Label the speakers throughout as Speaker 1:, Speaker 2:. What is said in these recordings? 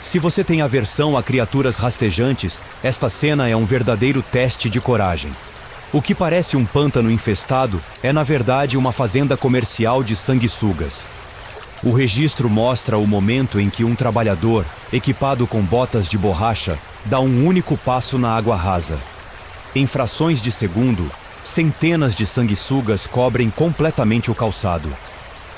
Speaker 1: Se você tem aversão a criaturas rastejantes, esta cena é um verdadeiro teste de coragem. O que parece um pântano infestado é, na verdade, uma fazenda comercial de sanguessugas. O registro mostra o momento em que um trabalhador, equipado com botas de borracha, dá um único passo na água rasa. Em frações de segundo, centenas de sanguessugas cobrem completamente o calçado.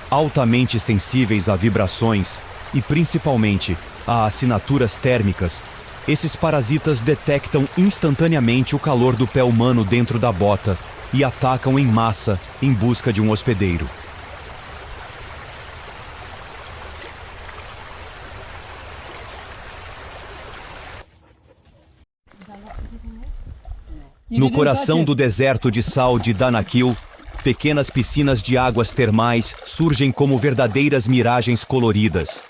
Speaker 1: Altamente sensíveis a vibrações e, principalmente, a assinaturas térmicas, esses parasitas detectam instantaneamente o calor do pé humano dentro da bota e atacam em massa em busca de um hospedeiro. No coração do deserto de sal de Danakil, pequenas piscinas de águas termais surgem como verdadeiras miragens coloridas.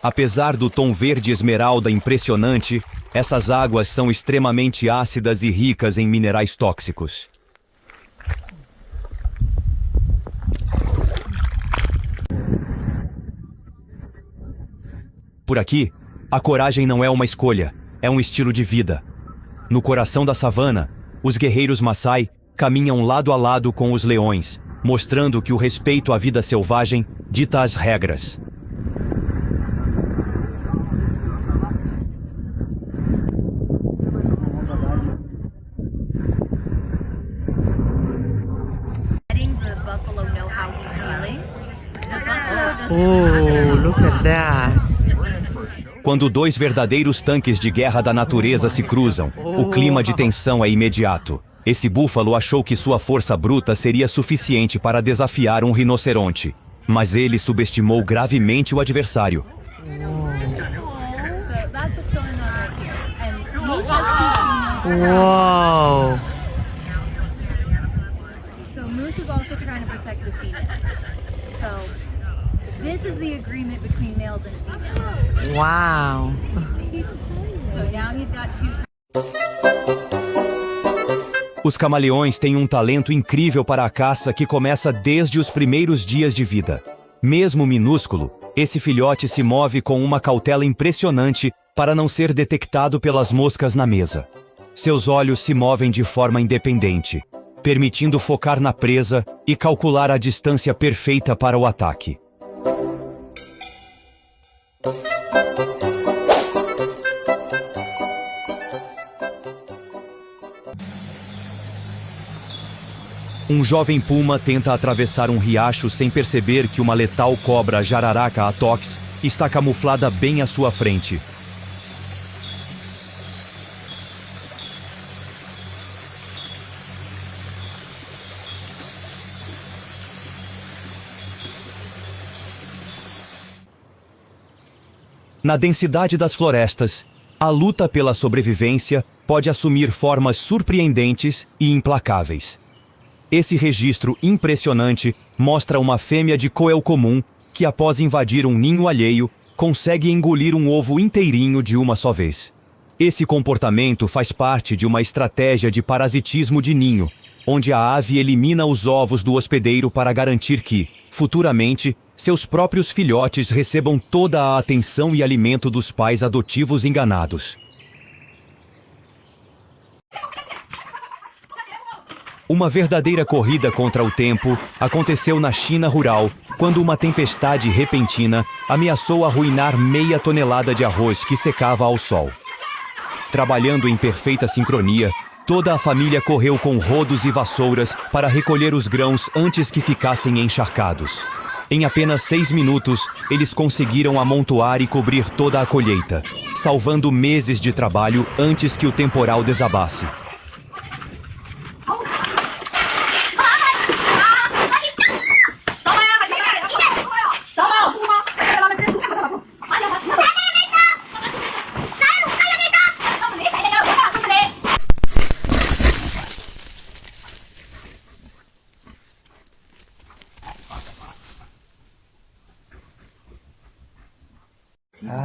Speaker 1: Apesar do tom verde esmeralda impressionante, essas águas são extremamente ácidas e ricas em minerais tóxicos. Por aqui, a coragem não é uma escolha, é um estilo de vida. No coração da savana, os guerreiros Maasai caminham lado a lado com os leões, mostrando que o respeito à vida selvagem dita as regras.
Speaker 2: Oh, look at that.
Speaker 1: Quando dois verdadeiros tanques de guerra da natureza se cruzam, o clima de tensão é imediato. Esse búfalo achou que sua força bruta seria suficiente para desafiar um rinoceronte, mas ele subestimou gravemente o adversário.
Speaker 2: Wow.
Speaker 3: So Moose is also trying to protect the female. So this is the agreement between males and females.
Speaker 2: Wow.
Speaker 3: So now he's got two.
Speaker 1: Os camaleões têm um talento incrível para a caça que começa desde os primeiros dias de vida. Mesmo minúsculo, esse filhote se move com uma cautela impressionante para não ser detectado pelas moscas na mesa. Seus olhos se movem de forma independente, permitindo focar na presa e calcular a distância perfeita para o ataque. Um jovem puma tenta atravessar um riacho sem perceber que uma letal cobra Jararaca atox está camuflada bem à sua frente. Na densidade das florestas, a luta pela sobrevivência pode assumir formas surpreendentes e implacáveis. Esse registro impressionante mostra uma fêmea de coel comum que, após invadir um ninho alheio, consegue engolir um ovo inteirinho de uma só vez. Esse comportamento faz parte de uma estratégia de parasitismo de ninho, onde a ave elimina os ovos do hospedeiro para garantir que, futuramente, seus próprios filhotes recebam toda a atenção e alimento dos pais adotivos enganados. Uma verdadeira corrida contra o tempo aconteceu na China rural, quando uma tempestade repentina ameaçou arruinar meia tonelada de arroz que secava ao sol. Trabalhando em perfeita sincronia, toda a família correu com rodos e vassouras para recolher os grãos antes que ficassem encharcados. Em apenas 6 minutos, eles conseguiram amontoar e cobrir toda a colheita, salvando meses de trabalho antes que o temporal desabasse.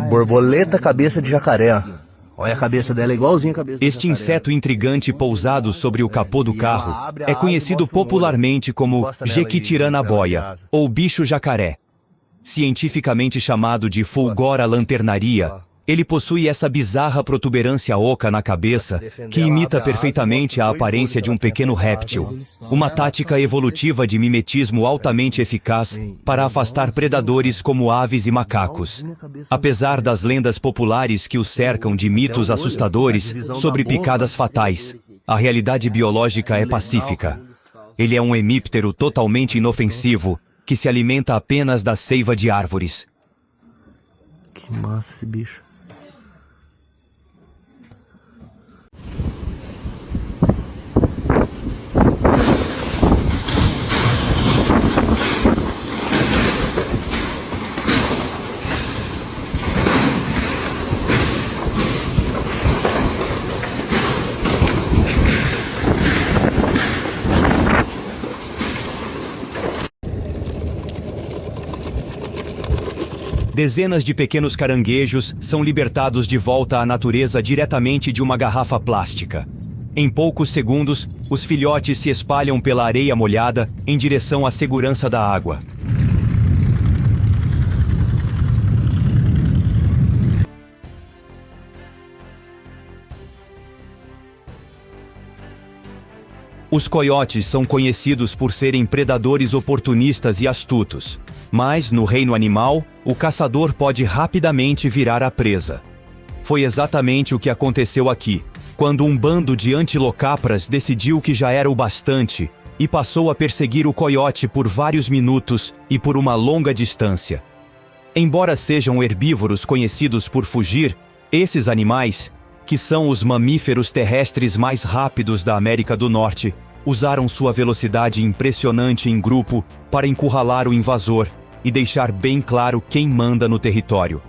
Speaker 4: Borboleta cabeça de jacaré. Olha a cabeça dela, igualzinha a cabeça
Speaker 1: Este
Speaker 4: do jacaré.
Speaker 1: inseto intrigante pousado sobre o capô do carro é conhecido popularmente como jequitiranaboia, ou bicho jacaré. Cientificamente chamado de Fulgora lanternaria, Ele possui essa bizarra protuberância oca na cabeça que imita perfeitamente a aparência de um pequeno réptil. Uma tática evolutiva de mimetismo altamente eficaz para afastar predadores como aves e macacos. Apesar das lendas populares que o cercam de mitos assustadores sobre picadas fatais, a realidade biológica é pacífica. Ele é um hemíptero totalmente inofensivo que se alimenta apenas da seiva de árvores.
Speaker 4: Que massa esse bicho.
Speaker 1: Dezenas de pequenos caranguejos são libertados de volta à natureza diretamente de uma garrafa plástica. Em poucos segundos, os filhotes se espalham pela areia molhada em direção à segurança da água. Os coiotes são conhecidos por serem predadores oportunistas e astutos. Mas, no reino animal, o caçador pode rapidamente virar a presa. Foi exatamente o que aconteceu aqui, quando um bando de antilocapras decidiu que já era o bastante e passou a perseguir o coiote por vários minutos e por uma longa distância. Embora sejam herbívoros conhecidos por fugir, esses animais, que são os mamíferos terrestres mais rápidos da América do Norte, usaram sua velocidade impressionante em grupo para encurralar o invasor e deixar bem claro quem manda no território.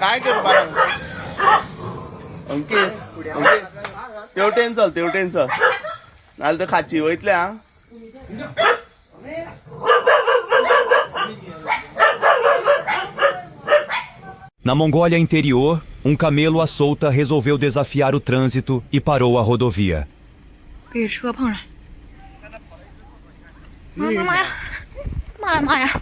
Speaker 5: काय करू बाळा अंकित तेवटेन चल नाल तर खाची वयतल्या
Speaker 1: Na Mongólia interior, um camelo à solta resolveu desafiar o trânsito e parou a rodovia.
Speaker 3: 被车碰上。妈呀妈呀妈呀妈呀！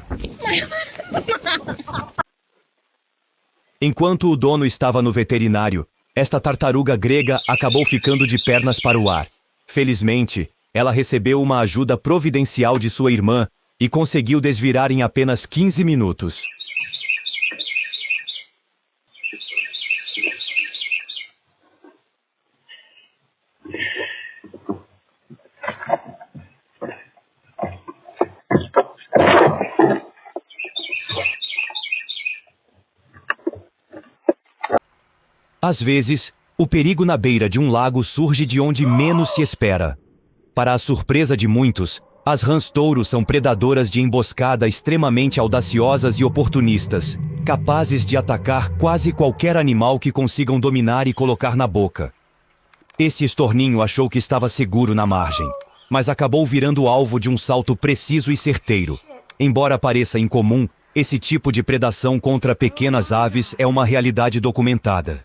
Speaker 1: Enquanto o dono estava no veterinário, esta tartaruga grega acabou ficando de pernas para o ar. Felizmente, ela recebeu uma ajuda providencial de sua irmã e conseguiu desvirar em apenas 15 minutos. Às vezes, o perigo na beira de um lago surge de onde menos se espera. Para a surpresa de muitos, as rãs-touro são predadoras de emboscada extremamente audaciosas e oportunistas, capazes de atacar quase qualquer animal que consigam dominar e colocar na boca. Esse estorninho achou que estava seguro na margem, mas acabou virando alvo de um salto preciso e certeiro. Embora pareça incomum, esse tipo de predação contra pequenas aves é uma realidade documentada.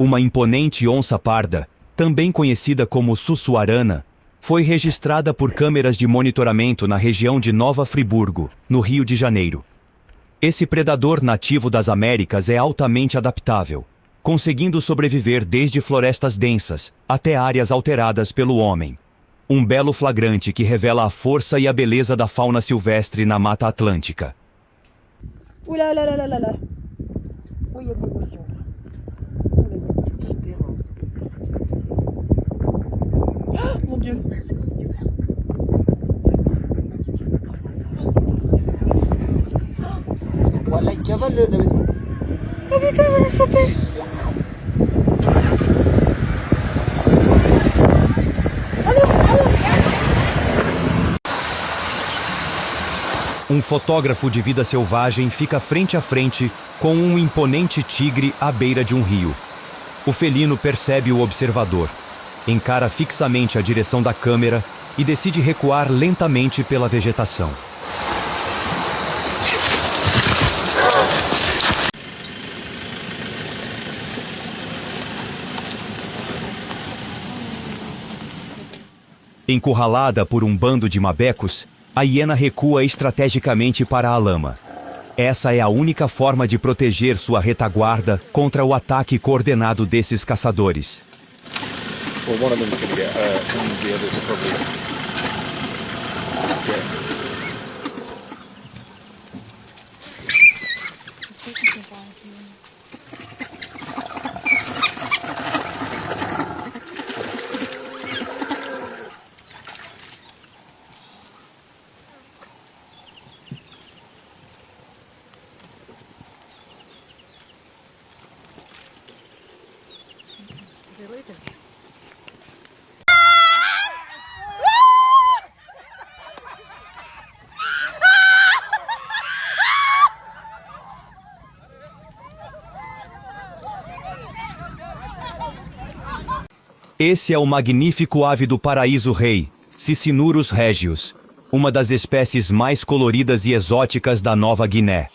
Speaker 1: Uma imponente onça parda, também conhecida como sussuarana, foi registrada por câmeras de monitoramento na região de Nova Friburgo, no Rio de Janeiro. Esse predador nativo das Américas é altamente adaptável, conseguindo sobreviver desde florestas densas até áreas alteradas pelo homem. Um belo flagrante que revela a força e a beleza da fauna silvestre na Mata Atlântica.
Speaker 3: Mon Dieu.
Speaker 5: Voilà, le
Speaker 3: Oh putain, elle va choper.
Speaker 1: Um Um fotógrafo de vida selvagem fica frente a frente com um imponente tigre à beira de um rio. O felino percebe o observador, encara fixamente a direção da câmera e decide recuar lentamente pela vegetação. Encurralada por um bando de mabecos, a hiena recua estrategicamente para a lama. Essa é a única forma de proteger sua retaguarda contra o ataque coordenado desses caçadores.
Speaker 6: Well, one of them's going to get hurt, and the others will probably get.
Speaker 1: Esse é o magnífico ave do paraíso rei, Cicinurus regius, uma das espécies mais coloridas e exóticas da Nova Guiné.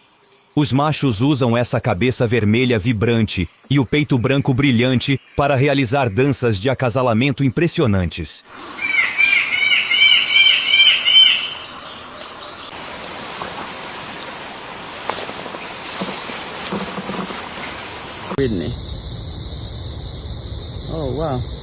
Speaker 1: Os machos usam essa cabeça vermelha vibrante e o peito branco brilhante para realizar danças de acasalamento impressionantes.
Speaker 5: Whitney. Oh, wow.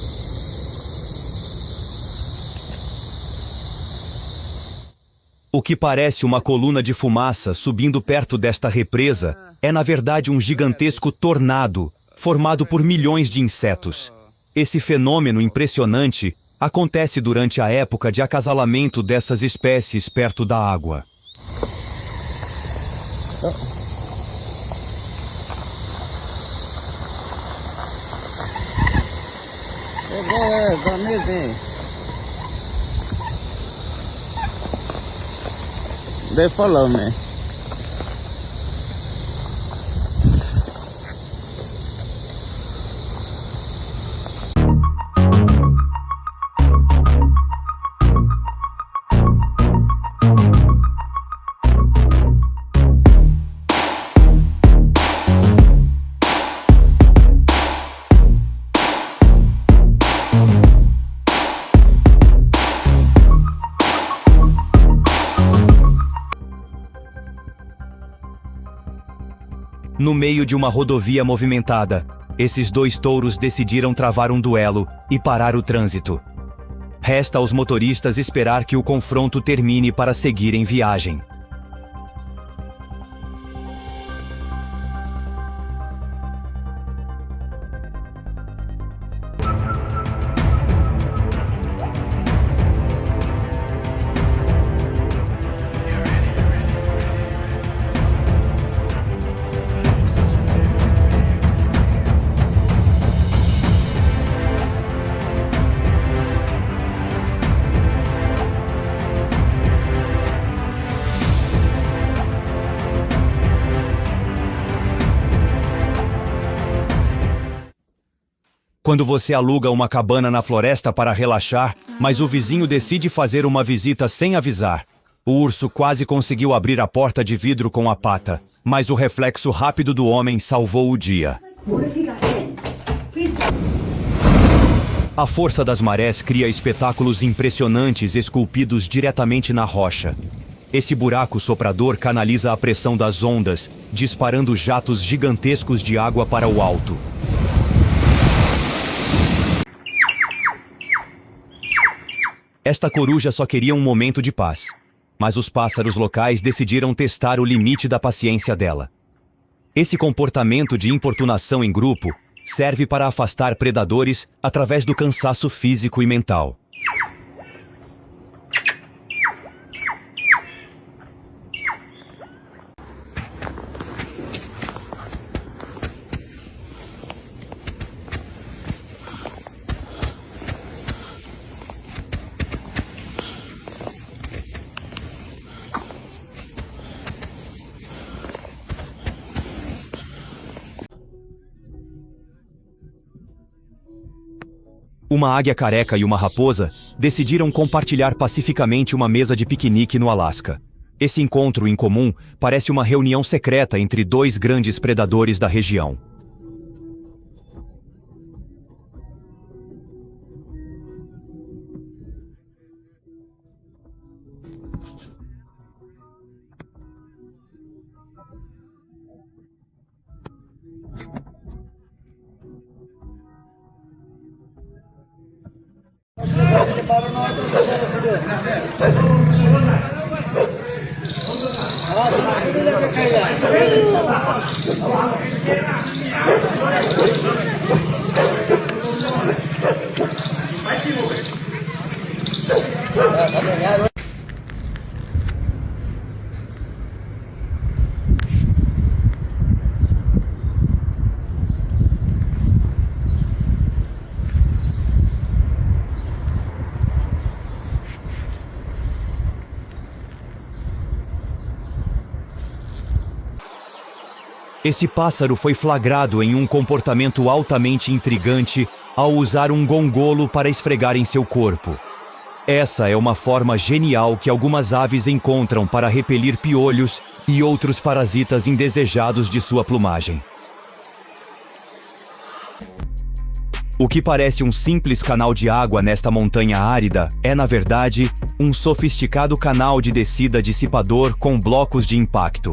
Speaker 1: O que parece uma coluna de fumaça subindo perto desta represa é, na verdade, um gigantesco tornado formado por milhões de insetos. Esse fenômeno impressionante acontece durante a época de acasalamento dessas espécies perto da água.
Speaker 5: They follow me.
Speaker 1: No meio de uma rodovia movimentada, esses dois touros decidiram travar um duelo e parar o trânsito. Resta aos motoristas esperar que o confronto termine para seguir em viagem. Quando você aluga uma cabana na floresta para relaxar, mas o vizinho decide fazer uma visita sem avisar. O urso quase conseguiu abrir a porta de vidro com a pata, mas o reflexo rápido do homem salvou o dia. A força das marés cria espetáculos impressionantes esculpidos diretamente na rocha. Esse buraco soprador canaliza a pressão das ondas, disparando jatos gigantescos de água para o alto. Esta coruja só queria um momento de paz, mas os pássaros locais decidiram testar o limite da paciência dela. Esse comportamento de importunação em grupo serve para afastar predadores através do cansaço físico e mental. uma águia careca e uma raposa decidiram compartilhar pacificamente uma mesa de piquenique no Alasca. Esse encontro incomum parece uma reunião secreta entre dois grandes predadores da região. Esse pássaro foi flagrado em um comportamento altamente intrigante ao usar um gongolo para esfregar em seu corpo. Essa é uma forma genial que algumas aves encontram para repelir piolhos e outros parasitas indesejados de sua plumagem. O que parece um simples canal de água nesta montanha árida é, na verdade, um sofisticado canal de descida dissipador com blocos de impacto.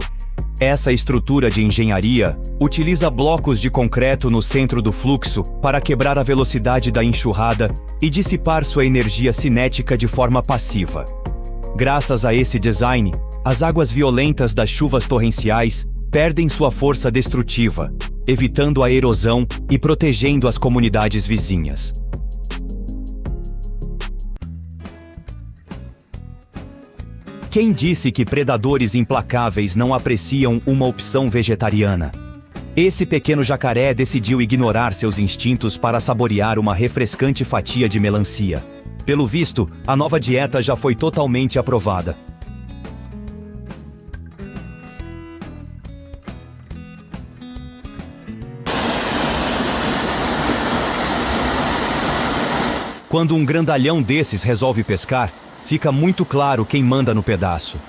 Speaker 1: Essa estrutura de engenharia utiliza blocos de concreto no centro do fluxo para quebrar a velocidade da enxurrada e dissipar sua energia cinética de forma passiva. Graças a esse design, as águas violentas das chuvas torrenciais perdem sua força destrutiva, evitando a erosão e protegendo as comunidades vizinhas. Quem disse que predadores implacáveis não apreciam uma opção vegetariana? Esse pequeno jacaré decidiu ignorar seus instintos para saborear uma refrescante fatia de melancia. Pelo visto, a nova dieta já foi totalmente aprovada. Quando um grandalhão desses resolve pescar, fica muito claro quem manda no pedaço.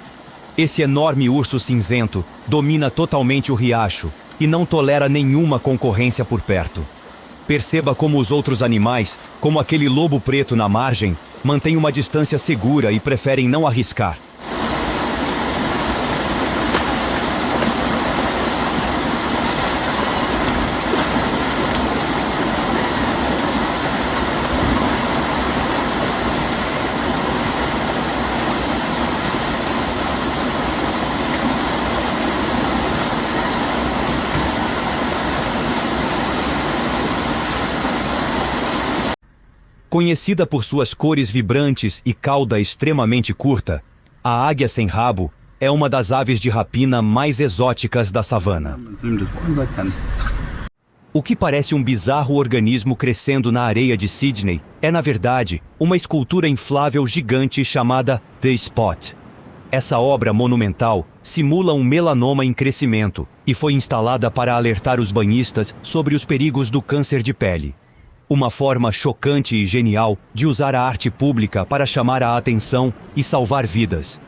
Speaker 1: Esse enorme urso cinzento domina totalmente o riacho e não tolera nenhuma concorrência por perto. Perceba como os outros animais, como aquele lobo preto na margem, mantêm uma distância segura e preferem não arriscar. Conhecida por suas cores vibrantes e cauda extremamente curta, a águia sem rabo é uma das aves de rapina mais exóticas da savana. O que parece um bizarro organismo crescendo na areia de Sydney é, na verdade, uma escultura inflável gigante chamada The Spot. Essa obra monumental simula um melanoma em crescimento e foi instalada para alertar os banhistas sobre os perigos do câncer de pele. Uma forma chocante e genial de usar a arte pública para chamar a atenção e salvar vidas.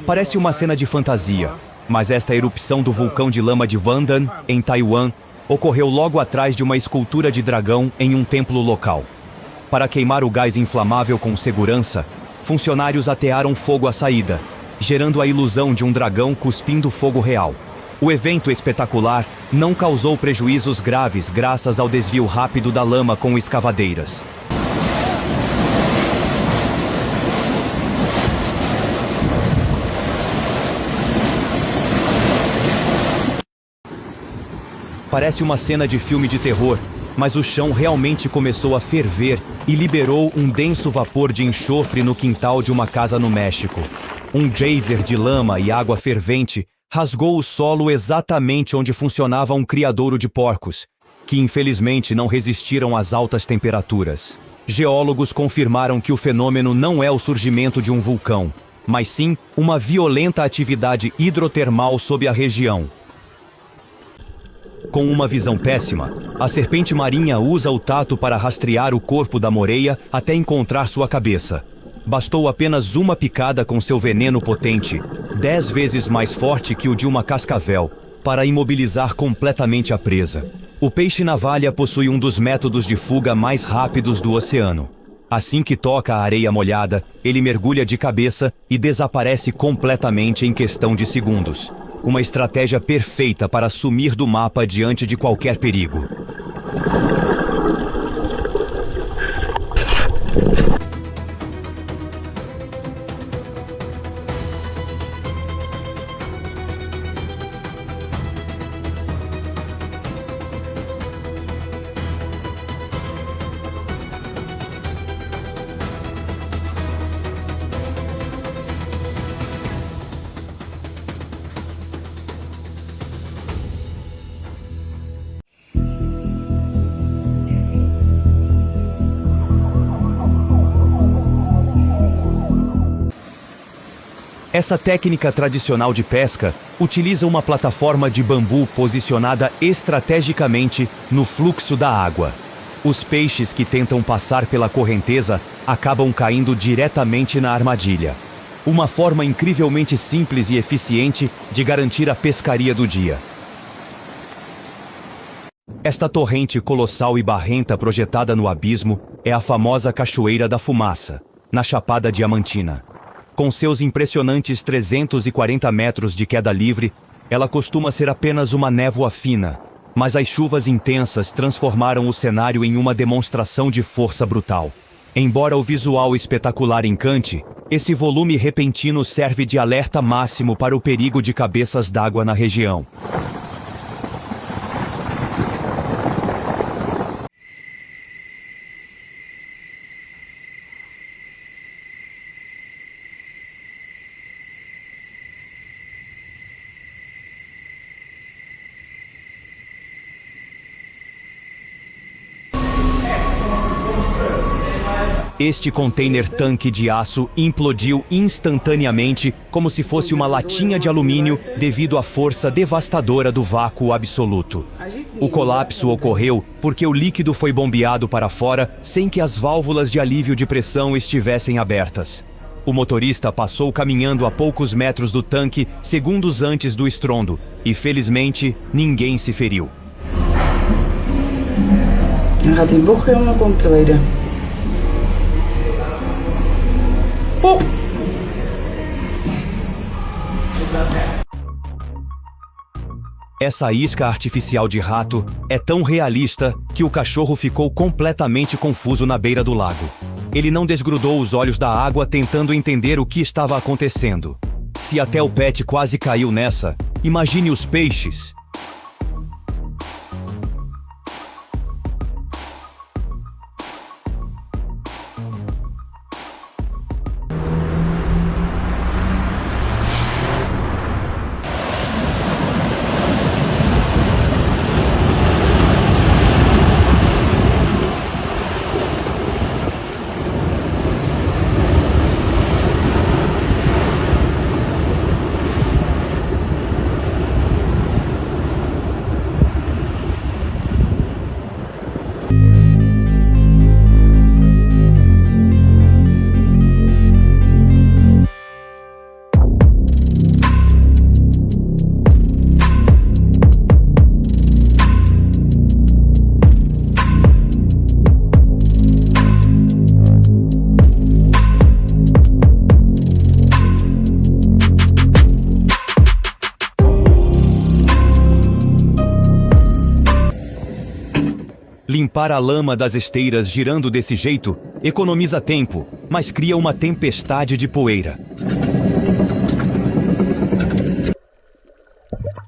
Speaker 1: Parece uma cena de fantasia, mas esta erupção do vulcão de lama de Wandan, em Taiwan, ocorreu logo atrás de uma escultura de dragão em um templo local. Para queimar o gás inflamável com segurança, funcionários atearam fogo à saída, gerando a ilusão de um dragão cuspindo fogo real. O evento espetacular não causou prejuízos graves graças ao desvio rápido da lama com escavadeiras. Parece uma cena de filme de terror, mas o chão realmente começou a ferver e liberou um denso vapor de enxofre no quintal de uma casa no México. Um geyser de lama e água fervente rasgou o solo exatamente onde funcionava um criadouro de porcos, que infelizmente não resistiram às altas temperaturas. Geólogos confirmaram que o fenômeno não é o surgimento de um vulcão, mas sim uma violenta atividade hidrotermal sob a região. Com uma visão péssima, a serpente marinha usa o tato para rastrear o corpo da moreia até encontrar sua cabeça. Bastou apenas uma picada com seu veneno potente, 10 vezes mais forte que o de uma cascavel, para imobilizar completamente a presa. O peixe-navalha possui um dos métodos de fuga mais rápidos do oceano. Assim que toca a areia molhada, ele mergulha de cabeça e desaparece completamente em questão de segundos. Uma estratégia perfeita para sumir do mapa diante de qualquer perigo. Essa técnica tradicional de pesca utiliza uma plataforma de bambu posicionada estrategicamente no fluxo da água. Os peixes que tentam passar pela correnteza acabam caindo diretamente na armadilha. Uma forma incrivelmente simples e eficiente de garantir a pescaria do dia. Esta torrente colossal e barrenta projetada no abismo é a famosa Cachoeira da Fumaça, na Chapada Diamantina. Com seus impressionantes 340 metros de queda livre, ela costuma ser apenas uma névoa fina, mas as chuvas intensas transformaram o cenário em uma demonstração de força brutal. Embora o visual espetacular encante, esse volume repentino serve de alerta máximo para o perigo de cabeças d'água na região. Este container tanque de aço implodiu instantaneamente como se fosse uma latinha de alumínio devido à força devastadora do vácuo absoluto. O colapso ocorreu porque o líquido foi bombeado para fora sem que as válvulas de alívio de pressão estivessem abertas. O motorista passou caminhando a poucos metros do tanque segundos antes do estrondo e, felizmente, ninguém se feriu.
Speaker 7: Gaat die bocht helemaal komt tweede. Oh.
Speaker 1: Essa isca artificial de rato é tão realista que o cachorro ficou completamente confuso na beira do lago. Ele não desgrudou os olhos da água tentando entender o que estava acontecendo. Se até o pet quase caiu nessa, imagine os peixes. Limpar a lama das esteiras girando desse jeito economiza tempo, mas cria uma tempestade de poeira.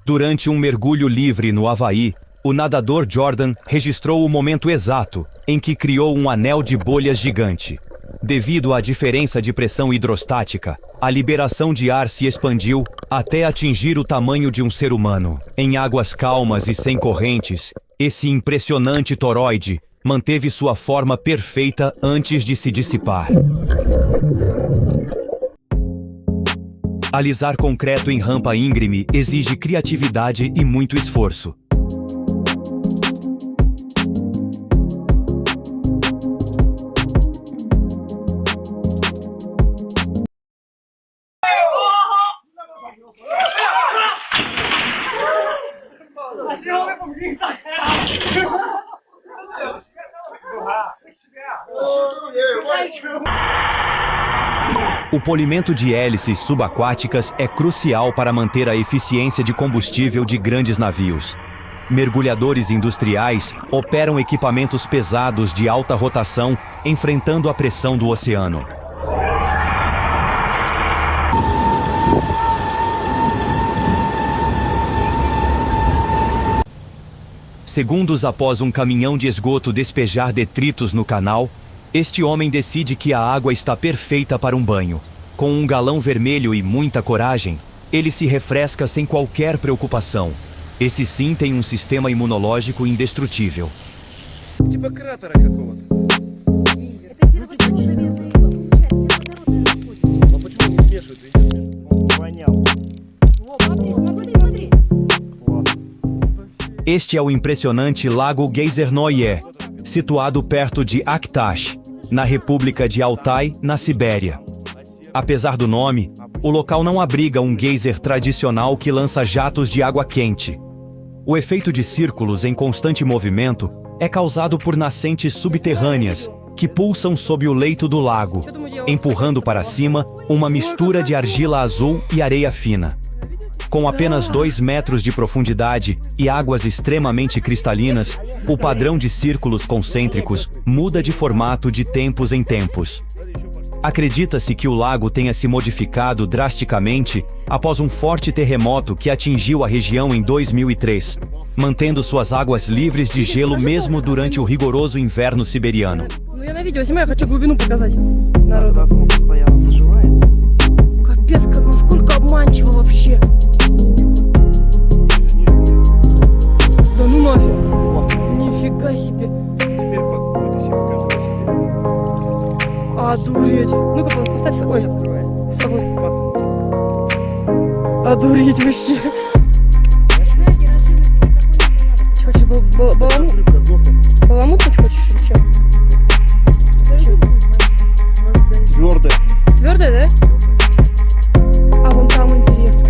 Speaker 1: Durante um mergulho livre no Havaí, o nadador Jordan registrou o momento exato em que criou um anel de bolhas gigante. Devido à diferença de pressão hidrostática, a liberação de ar se expandiu até atingir o tamanho de um ser humano. Em águas calmas e sem correntes, esse impressionante toroide manteve sua forma perfeita antes de se dissipar. Alisar concreto em rampa íngreme exige criatividade e muito esforço. O polimento de hélices subaquáticas é crucial para manter a eficiência de combustível de grandes navios. Mergulhadores industriais operam equipamentos pesados de alta rotação, enfrentando a pressão do oceano. Segundos após um caminhão de esgoto despejar detritos no canal, este homem decide que a água está perfeita para um banho. Com um galão vermelho e muita coragem, ele se refresca sem qualquer preocupação. Esse sim tem um sistema imunológico indestrutível.
Speaker 3: Это сила получается, смотри.
Speaker 1: Este é o impressionante Lago Geysernóye, situado perto de Aktash, na República de Altai, na Sibéria. Apesar do nome, o local não abriga um geyser tradicional que lança jatos de água quente. O efeito de círculos em constante movimento é causado por nascentes subterrâneas que pulsam sob o leito do lago, empurrando para cima uma mistura de argila azul e areia fina. Com apenas 2 metros de profundidade e águas extremamente cristalinas, o padrão de círculos concêntricos muda de formato de tempos em tempos. Acredita-se que o lago tenha se modificado drasticamente após um forte terremoto que atingiu a região em 2003, mantendo suas águas livres de gelo mesmo durante o rigoroso inverno siberiano.
Speaker 7: Я на видео снимаю, хочу глубину показать народу. Капец, как насколько обманчиво вообще. Да ну нафиг. Нифига себе. Одуреть. Ну-ка, поставь. Ой, с тобой. Одуреть вообще. Хочешь баламутнуть хочешь или что?
Speaker 6: Твердое.
Speaker 7: Твердая, да? А вон там интересно.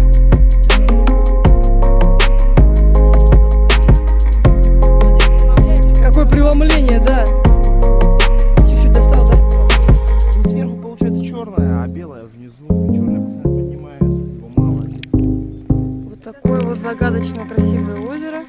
Speaker 7: Какое преломление, да. Чуть-чуть достал, да?
Speaker 5: Ну, сверху получается черная, а белая внизу. Черная постоянно поднимается, его мало.
Speaker 7: Вот такое вот загадочное красивое озеро.